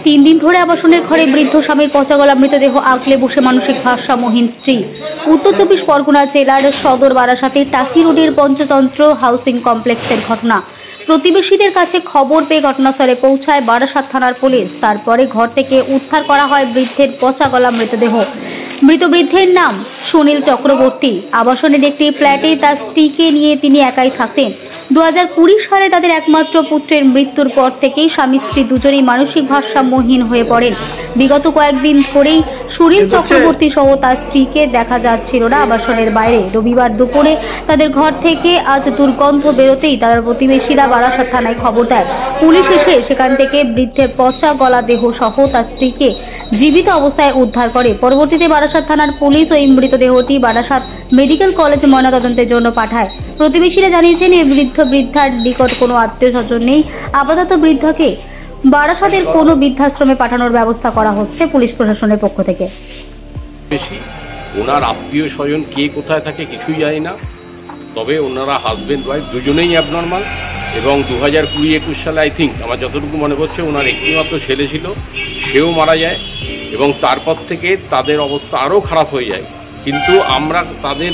তিন দিন ধরে আবাসনের ঘরে বৃদ্ধ স্বামীর পচাগলা মৃতদেহ আগলে বসে মানসিক ভারসাম্যহীন স্ত্রী। উত্তর চব্বিশ পরগনা জেলার সদর বারাসাতে টাকি রোডের পঞ্চতন্ত্র হাউসিং কমপ্লেক্সের ঘটনা। প্রতিবেশীদের কাছে খবর পেয়ে ঘটনাস্থলে পৌঁছায় বারাসাত থানার পুলিশ। তারপরে ঘর থেকে উদ্ধার করা হয় বৃদ্ধের পচাগলা মৃতদেহ। মৃত বৃদ্ধের নাম সুনীল চক্রবর্তী। আবাসনের একটি ফ্ল্যাটে তার স্ত্রীকে নিয়ে তিনি একাই থাকতেন। 2020 সালে তাদের একমাত্র পুত্রের মৃত্যুর পর থেকেই স্বামী স্ত্রী দুজনেই মানসিক ভারসাম্যহীন হয়ে পড়েন। বিগত কয়েকদিন ধরেই সুনীল চক্রবর্তী সহ তার স্ত্রীকে দেখা যাচ্ছিল না আবাসনের বাইরে। রবিবার দুপুরে তাদের ঘর থেকে আজ দুর্গন্ধ বেরোতেই তাদের প্রতিবেশীরা বারাসাত থানায় খবর দেয়। পুলিশ এসে সেখান থেকে বৃদ্ধের পচা গলা দেহ সহ তার স্ত্রীকে জীবিত অবস্থায় উদ্ধার করে। পরবর্তীতে বারাসাত থানার পুলিশ ওই মৃতদেহটি বারাসাত মেডিকেল কলেজ ময়নাতদন্তের জন্য পাঠায়। প্রতিবেশীরা জানিয়েছেন এই বৃদ্ধার নিকট কোনো আত্মীয় স্বজন নেই। আপাতত বৃদ্ধকে বারাসাতের কোনো বৃদ্ধাশ্রমে পাঠানোর ব্যবস্থা করা হচ্ছে পুলিশ প্রশাসনের পক্ষ থেকে। বেশি ওনার আত্মীয় স্বজন কে কোথায় থাকে কিছুই জানি না, তবে ওনারা হাজব্যান্ড ওয়াইফ দুজনেই অ্যাবনর্মাল এবং 2020-21 সালে আই থিঙ্ক আমার যতটুকু মনে পড়ছে ওনার একটিমাত্র ছেলে ছিল, সেও মারা যায় এবং তারপর থেকে তাদের অবস্থা আরও খারাপ হয়ে যায়। কিন্তু আমরা তাদের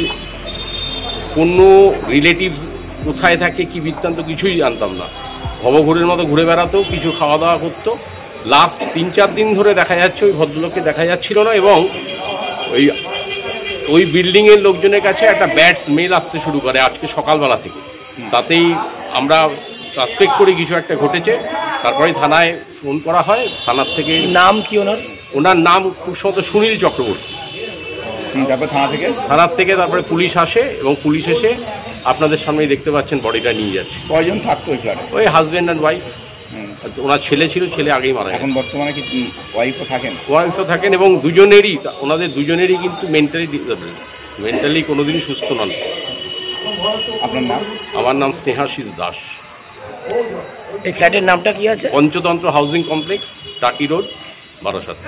কোনো রিলেটিভস কোথায় থাকে কি বৃত্তান্ত কিছুই জানতাম না। ভবঘুরের মতো ঘুরে বেড়াতো, কিছু খাওয়া দাওয়া করতো। লাস্ট 3-4 দিন ধরে দেখা যাচ্ছে ওই ভদ্রলোককে দেখা যাচ্ছিল না এবং ওই বিল্ডিংয়ের লোকজনের কাছে একটা ব্যাড স্মেল আসতে শুরু করে আজকে সকালবেলা থেকে। তাতেই আমরা সাসপেক্ট করি কিছু একটা ঘটেছে। তারপরে থানায় ফোন করা হয়। থানার থেকে নাম কি ওনার নাম খুব সম্ভবত সুনীল চক্রবর্তী। তারপর থানার থেকে তারপরে পুলিশ আসে এবং পুলিশ এসে আপনাদের সামনেই দেখতে পাচ্ছেন বডিটা নিয়ে যাচ্ছে। কয়জন থাকতো ওই ফ্ল্যাটে? ওই হাজব্যান্ড অ্যান্ড ওয়াইফ। ওনার ছেলে ছিল, ছেলে আগেই মারা গেছে। এখন বর্তমানে কি ওয়াইফও থাকেন? এবং ওনাদের দুজনেরই কিন্তু মেন্টালি ডিসেবল, মেন্টালি কোনোদিনই সুস্থ নন। আপনার নাম? আমার নাম স্নেহাশিস দাস। এই ফ্ল্যাটের নামটা কি আছে? পঞ্চতন্ত্র হাউসিং কমপ্লেক্স, টাকি রোড, বারাসাত।